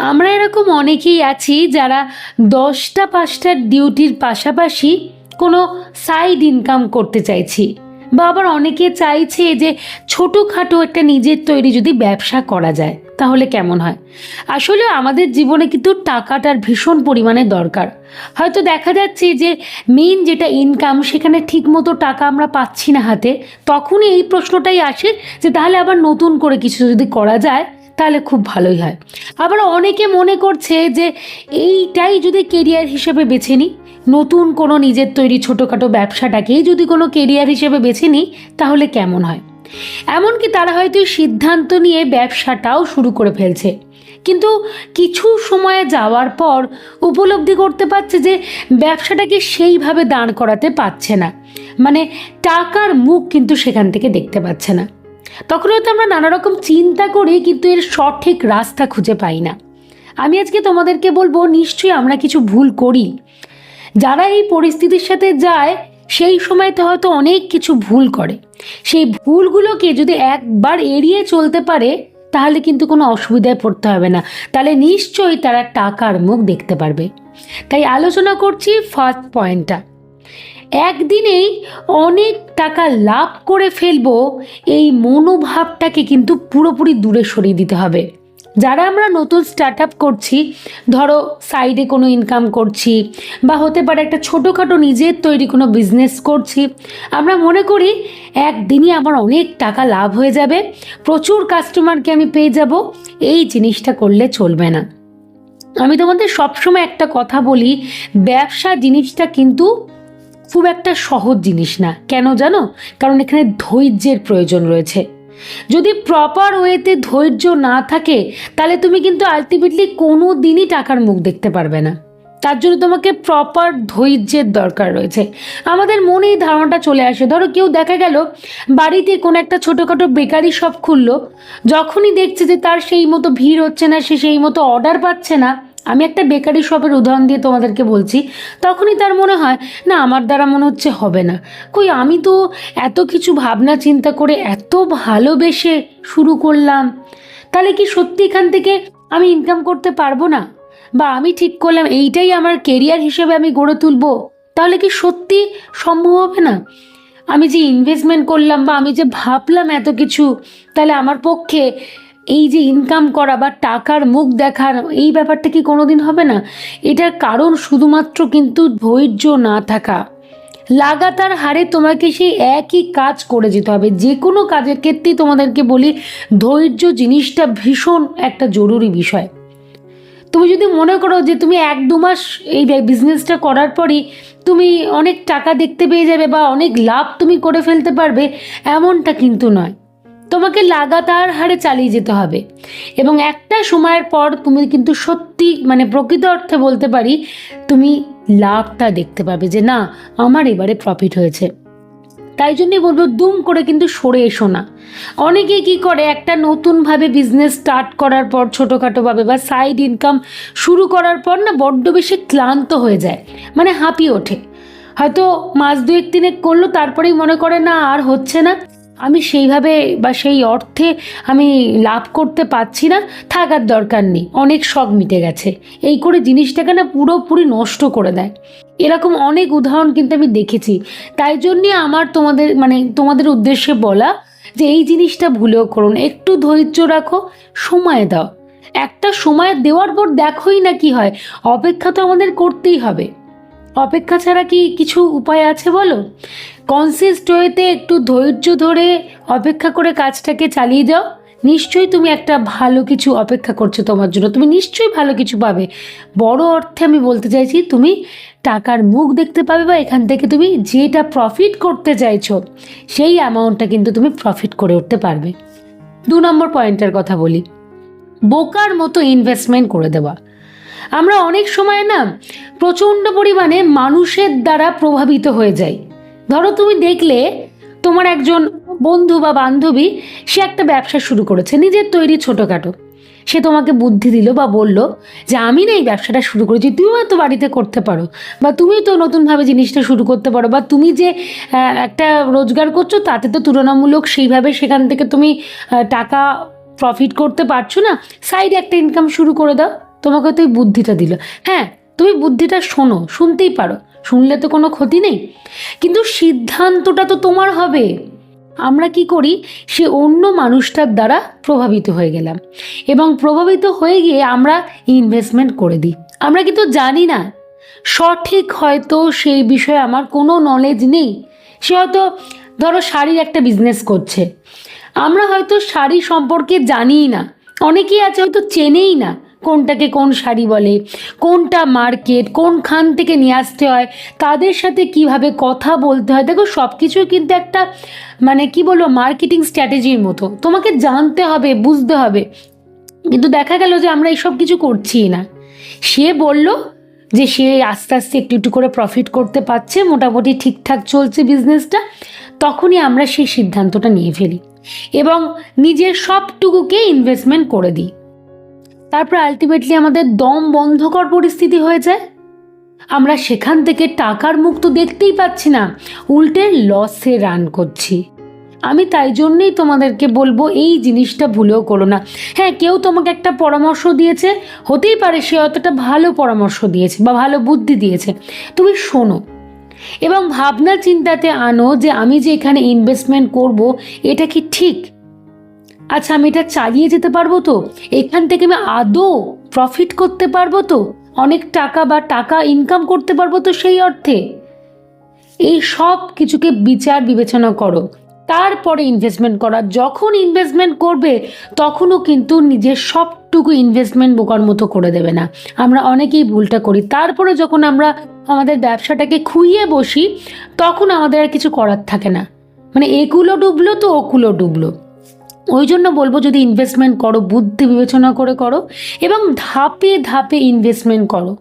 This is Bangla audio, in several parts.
আমরা এরকম অনেকেই আছি যারা 10টা-5টার ডিউটির পাশাপাশি কোনো সাইড ইনকাম করতে চাইছি, বা আবার অনেকে চাইছে যে ছোটোখাটো একটা নিজের তৈরি যদি ব্যবসা করা যায় তাহলে কেমন হয়। আসলে আমাদের জীবনে কিন্তু টাকাটার ভীষণ পরিমাণে দরকার। হয়তো দেখা যাচ্ছে যে মেইন যেটা ইনকাম সেখানে ঠিকমতো টাকা আমরা পাচ্ছি না হাতে, তখনই এই প্রশ্নটাই আসে যে তাহলে আবার নতুন করে কিছু যদি করা যায় তাহলে খুব ভালোই হয়। আবার অনেকে মনে করছে যে এইটাই যদি কেরিয়ার হিসেবে বেছে নিই, নতুন কোনো নিজের তৈরি ছোটোখাটো ব্যবসাটাকেই যদি কোনো কেরিয়ার হিসেবে বেছে নিই তাহলে কেমন হয়। এমনকি তারা হয়তো সিদ্ধান্ত নিয়ে ব্যবসাটাও শুরু করে ফেলছে, কিন্তু কিছু সময়ে যাওয়ার পর উপলব্ধি করতে পারছে যে ব্যবসাটাকে সেইভাবে দাঁড় করাতে পারছে না, মানে টাকার মুখ কিন্তু সেখান থেকে দেখতে পাচ্ছে না। তখন হয়তো আমরা নানা রকম চিন্তা করি কিন্তু এর সঠিক রাস্তা খুঁজে পাই না। আমি আজকে তোমাদেরকে বলবো নিশ্চয়ই আমরা কিছু ভুল করি। যারা এই পরিস্থিতির সাথে যায় সেই সময়তে হয়তো অনেক কিছু ভুল করে, সেই ভুলগুলোকে যদি একবার এড়িয়ে চলতে পারে তাহলে কিন্তু কোনো অসুবিধায় পড়তে হবে না, তাহলে নিশ্চয়ই তারা টাকার মুখ দেখতে পারবে। তাই আলোচনা করছি ফার্স্ট পয়েন্টটা, একদিনেই অনেক টাকা লাভ করে ফেলবো এই মনোভাবটাকে কিন্তু পুরোপুরি দূরে সরিয়ে দিতে হবে। যারা আমরা নতুন স্টার্ট আপ করছি, ধরো সাইডে কোনো ইনকাম করছি বা হতে পারে একটা ছোটোখাটো নিজের তৈরি কোনো বিজনেস করছি, আমরা মনে করি একদিনই আমার অনেক টাকা লাভ হয়ে যাবে, প্রচুর কাস্টমারকে আমি পেয়ে যাব। এই জিনিসটা করলে চলবে না। আমি তোমাদের সবসময় একটা কথা বলি, ব্যবসা জিনিসটা কিন্তু খুব একটা সহজ জিনিস না। কেন জানো? কারণ এখানে ধৈর্যের প্রয়োজন রয়েছে। যদি প্রপার ওয়েতে ধৈর্য না থাকে তাহলে তুমি কিন্তু আলটিমেটলি কোনো দিনই টাকার মুখ দেখতে পারবে না। তার জন্য তোমাকে প্রপার ধৈর্যের দরকার রয়েছে। আমাদের মনে এই ধারণাটা চলে আসে, ধরো কেউ দেখা গেল বাড়িতে কোনো একটা ছোটোখাটো বেকারি শপ খুললো, যখনই দেখছে যে তার সেই মতো ভিড় হচ্ছে না, সে সেই মতো অর্ডার পাচ্ছে না, আমি একটা বেকারি শপের উদাহরণ দিয়ে তোমাদেরকে বলছি, তখনই তার মনে হয় না আমার দ্বারা মনে হচ্ছে হবে না। কই আমি তো এত কিছু ভাবনা চিন্তা করে এত ভালোবেসে শুরু করলাম, তাহলে কি সত্যি এখান থেকে আমি ইনকাম করতে পারবো না? বা আমি ঠিক করলাম এইটাই আমার কেরিয়ার হিসেবে আমি গড়ে তুলবো, তাহলে কি সত্যি সম্ভব হবে না? আমি যে ইনভেস্টমেন্ট করলাম বা আমি যে ভাবলাম এত কিছু, তাহলে আমার পক্ষে এই যে ইনকাম করা বা টাকার মুখ দেখার এই ব্যাপারটা কি কোনোদিন হবে না? এটার কারণ শুধুমাত্র কিন্তু ধৈর্য না থাকা। লাগাতার হারে তোমাকে সেই একই কাজ করে যেতে হবে। যে কোনো কাজের ক্ষেত্রেই তোমাদেরকে বলি ধৈর্য জিনিসটা ভীষণ একটা জরুরি বিষয়। তুমি যদি মনে করো যে তুমি 1-2 মাস এই বিজনেসটা করার পরই তুমি অনেক টাকা দেখতে পেয়ে যাবে বা অনেক লাভ তুমি করে ফেলতে পারবে, এমনটা কিন্তু নয়। তোমাকে লাগাতার হারে চালিয়ে যেতে হবে এবং একটা সময়ের পর তুমি কিন্তু সত্যি মানে প্রকৃত অর্থে বলতে পারি তুমি লাভটা দেখতে পাবে যে না আমার এবারে প্রফিট হয়েছে। তাই জন্যই বলবো দুম করে কিন্তু সরে এসো না। অনেকেই কি করে একটা নতুনভাবে বিজনেস স্টার্ট করার পর ছোটোখাটোভাবে বা সাইড ইনকাম শুরু করার পর না বড্ড বেশি ক্লান্ত হয়ে যায়, মানে হাঁপিয়ে ওঠে। হয়তো মাস 2-3 করলো, তারপরেই মনে করে না আর হচ্ছে না, আমি সেইভাবে বা সেই অর্থে আমি লাভ করতে পারছি না, থাকার দরকার নেই, অনেক শখ মিটে গেছে, এই করে জিনিসটাকে না পুরোপুরি নষ্ট করে দেয়। এরকম অনেক উদাহরণ কিন্তু আমি দেখেছি। তাই জন্যে আমার তোমাদের উদ্দেশ্যে বলা যে এই জিনিসটা ভুলেও করুন, একটু ধৈর্য রাখো, সময় দাও। একটা সময় দেওয়ার পর দেখোই না কি হয়। অপেক্ষা তো আমাদের করতেই হবে, অপেক্ষা ছাড়া কি কিছু উপায় আছে বলো? কনসিস্ট ওয়েতে একটু ধৈর্য ধরে অপেক্ষা করে কাজটাকে চালিয়ে যাও, নিশ্চয়ই তুমি একটা ভালো কিছু অপেক্ষা করছো তোমার জন্য, তুমি নিশ্চয়ই ভালো কিছু পাবে। বড় অর্থে আমি বলতে চাইছি তুমি টাকার মুখ দেখতে পাবে বা এখান থেকে তুমি যেটা প্রফিট করতে চাইছো সেই অ্যামাউন্টটা কিন্তু তুমি প্রফিট করে উঠতে পারবে। 2 নম্বর পয়েন্টের কথা বলি, বোকার মতো ইনভেস্টমেন্ট করে দেওয়া। আমরা অনেক সময় না প্রচণ্ড পরিমাণে মানুষের দ্বারা প্রভাবিত হয়ে যাই। ধরো তুমি দেখলে তোমার একজন বন্ধু বা বান্ধবী সে একটা ব্যবসা শুরু করেছে নিজের তৈরি ছোটোখাটো, সে তোমাকে বুদ্ধি দিল বা বলল যে আমি না এই ব্যবসাটা শুরু করেছি, তুমিও তো বাড়িতে করতে পারো, বা তুমি তো নতুনভাবে জিনিসটা শুরু করতে পারো, বা তুমি যে একটা রোজগার করছো তাতে তো তুলনামূলক সেইভাবে সেখান থেকে তুমি টাকা প্রফিট করতে পারছো না, সাইডে একটা ইনকাম শুরু করে দাও। তোমাকে তো এই বুদ্ধিটা দিল। হ্যাঁ, তুমি বুদ্ধিটা শোনো, শুনতেই পারো, শুনলে তো কোনো ক্ষতি নেই, কিন্তু সিদ্ধান্তটা তো তোমার হবে। আমরা কি করি, সে অন্য মানুষটার দ্বারা প্রভাবিত হয়ে গেলাম, এবং প্রভাবিত হয়ে গিয়ে আমরা ইনভেস্টমেন্ট করে দিই। আমরা কিন্তু জানি না, সঠিক হয়তো সেই বিষয়ে আমার কোনো নলেজ নেই। সে হয়তো ধরো শাড়ির একটা বিজনেস করছে, আমরা হয়তো শাড়ি সম্পর্কে জানিই না। অনেকেই আছে হয়তো চেনেই না কোনটাকে কোন শাড়ি বলে, কোনটা মার্কেট, কোনখান থেকে নিয়ে আসতে হয়, তাদের সাথে কিভাবে কথা বলতে হয়। দেখো, সব কিছু কিন্তু একটা মানে কি বলবো, মার্কেটিং স্ট্র্যাটেজির মতো, তোমাকে জানতে হবে, বুঝতে হবে। কিন্তু দেখা গেল যে আমরা এইসব কিছু করছি না। সে বলল যে সে আস্তে আস্তে একটু একটু করে প্রফিট করতে পারছে, মোটামুটি ঠিকঠাক চলছে বিজনেসটা, তখনই আমরা সেই সিদ্ধান্তটা নিয়ে ফেলি এবং নিজের সবটুকুকে ইনভেস্টমেন্ট করে দিই। তারপর আলটিমেটলি আমাদের দম বন্ধকর পরিস্থিতি হয়ে যায়। আমরা সেখান থেকে টাকার মুখ তো দেখতেই পাচ্ছি না, উল্টে লসে রান করছি। আমি তাই জন্যই তোমাদেরকে বলবো, এই জিনিসটা ভুলেও করো না। হ্যাঁ, কেউ তোমাকে একটা পরামর্শ দিয়েছে, হতেই পারে সে অতটা ভালো পরামর্শ দিয়েছে বা ভালো বুদ্ধি দিয়েছে, তুমি শোনো এবং ভাবনা চিন্তাতে আনো যে আমি যে এখানে ইনভেস্টমেন্ট করব, এটা কি ঠিক? আচ্ছা, আমি এটা চালিয়ে যেতে পারবো তো? এখান থেকে আমি আদৌ প্রফিট করতে পারবো তো? অনেক টাকা বা টাকা ইনকাম করতে পারবো তো সেই অর্থে? এই সব কিছুকে বিচার বিবেচনা করো, তারপরে ইনভেস্টমেন্ট করা। যখন ইনভেস্টমেন্ট করবে তখনও কিন্তু নিজের সবটুকু ইনভেস্টমেন্ট বোকার মতো করে দেবে না। আমরা অনেকেই ভুলটা করি। তারপরে যখন আমরা আমাদের ব্যবসাটাকে খুইয়ে বসি, তখন আমাদের আর কিছু করার থাকে না, মানে একুলো ডুবলো তো ওকুলো ডুবলো। ওই জন্য বলবো, যদি ইনভেস্টমেন্ট করো বুদ্ধি বিবেচনা করে করো এবং ধাপে ধাপে ইনভেস্টমেন্ট করো।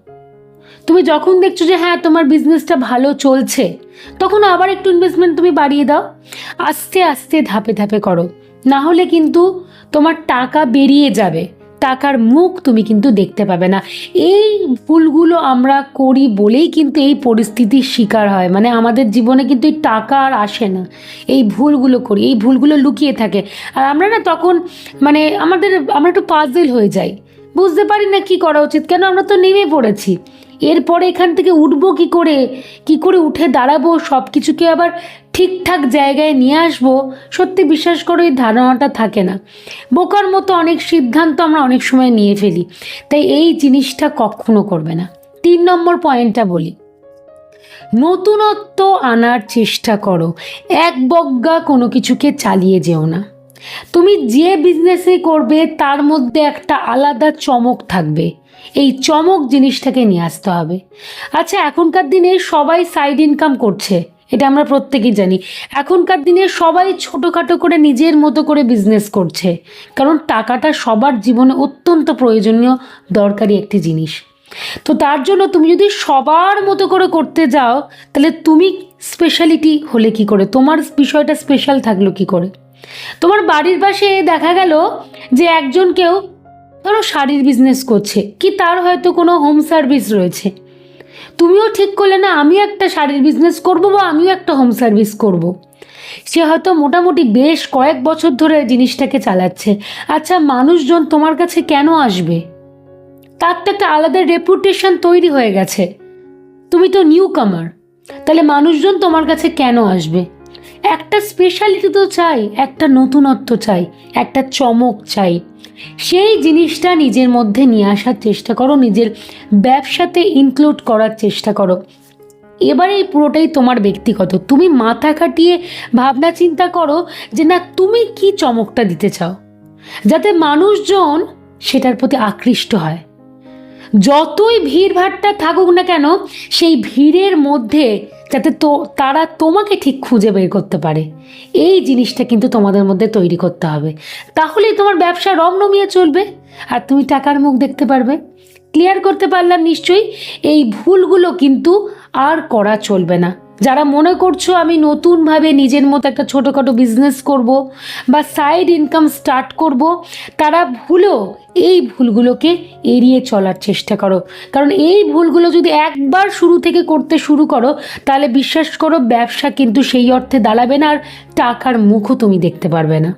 তুমি যখন দেখছো যে হ্যাঁ তোমার বিজনেসটা ভালো চলছে, তখন আবার একটু ইনভেস্টমেন্ট তুমি বাড়িয়ে দাও। আস্তে আস্তে ধাপে ধাপে করো, না হলে কিন্তু তোমার টাকা বেরিয়ে যাবে, টাকার মুখ তুমি কিন্তু দেখতে পাবে না। এই ভুলগুলো আমরা করি বলেই কিন্তু এই পরিস্থিতির শিকার হয়, মানে আমাদের জীবনে কিন্তু এই টাকা আর আসে না, এই ভুলগুলো করি, এই ভুলগুলো লুকিয়ে থাকে। আর আমরা না তখন মানে আমরা একটু পাজল হয়ে যাই, বুঝতে পারি না কি করা উচিত, কেন আমরা তো নেমে পড়েছি। এরপরে এখান থেকে উঠবো কি করে উঠে দাঁড়াবো, সব কিছুকে আবার ঠিকঠাক জায়গায় নিয়ে আসবো, সত্যি বিশ্বাস করো এই ধারণাটা থাকে না। বোকার মতো অনেক সিদ্ধান্ত আমরা অনেক সময় নিয়ে ফেলি, তাই এই জিনিসটা কখনো করবে না। 3 নম্বর পয়েন্টটা বলি, নতুনত্ব আনার চেষ্টা করো, এক বজ্ঞা কোনো কিছুকে চালিয়ে যেও না। তুমি যে বিজনেসে করবে তার মধ্যে একটা আলাদা চমক থাকবে, এই চমক জিনিসটাকে নিয়ে আসতে হবে। আচ্ছা, এখনকার দিনে সবাই সাইড ইনকাম করছে, এটা আমরা প্রত্যেকেই জানি। এখনকার দিনে সবাই ছোটোখাটো করে নিজের মতো করে বিজনেস করছে, কারণ টাকাটা সবার জীবনে অত্যন্ত প্রয়োজনীয়, দরকারি একটি জিনিস। তো তার জন্য তুমি যদি সবার মতো করে করতে যাও, তাহলে তুমি স্পেশালিটি হলে কি করে, তোমার বিষয়টা স্পেশাল থাকলো কি করে? তোমার বাড়ির পাশে দেখা গেল যে একজন কেউ ধরো শাড়ির বিজনেস করছে, কি তার হয়তো কোনো হোম সার্ভিস রয়েছে, তুমিও ঠিক করলে না আমি একটা শাড়ির বিজনেস করব বা আমিও একটা হোম সার্ভিস করব। সে হয়তো মোটামুটি বেশ কয়েক বছর ধরে জিনিসটাকে চালাচ্ছে। আচ্ছা, মানুষজন তোমার কাছে কেন আসবে? তার তো একটা আলাদা রেপুটেশন তৈরি হয়ে গেছে, তুমি তো নিউ কামার, তাহলে মানুষজন তোমার কাছে কেন আসবে? একটা স্পেশালিটি তো চাই, একটা নতুনত্ব চাই, একটা চমক চাই। সেই জিনিসটা নিজের মধ্যে নিয়ে আসার চেষ্টা করো, নিজের ব্যবসাতে ইনক্লুড করার চেষ্টা করো। এবারে এই পুরোটাই তোমার ব্যক্তিগত, তুমি মাথা খাটিয়ে ভাবনা চিন্তা করো যে না তুমি কি চমকটা দিতে চাও, যাতে মানুষজন সেটার প্রতি আকৃষ্ট হয়। যতই ভিড়ভাট্টা থাকুক না কেন, সেই ভিড়ের মধ্যে যাতে তারা তোমাকে ঠিক খুঁজে বের করতে পারে, এই জিনিসটা কিন্তু তোমাদের মধ্যে তৈরি করতে হবে। তাহলেই তোমার ব্যবসা রমরমিয়ে চলবে আর তুমি টাকার মুখ দেখতে পারবে। ক্লিয়ার করতে পারলাম নিশ্চয়ই? এই ভুলগুলো কিন্তু আর করা চলবে না। যারা মনে করছো আমি নতুনভাবে নিজের মতো একটা ছোটোখাটো বিজনেস করব বা সাইড ইনকাম স্টার্ট করব, তারা ভুলেও এই ভুলগুলোকে এড়িয়ে চলার চেষ্টা করো। কারণ এই ভুলগুলো যদি একবার শুরু থেকে করতে শুরু করো, তাহলে বিশ্বাস করো ব্যবসা কিন্তু সেই অর্থে দাঁড়াবে না আর টাকার মুখও তুমি দেখতে পারবে না।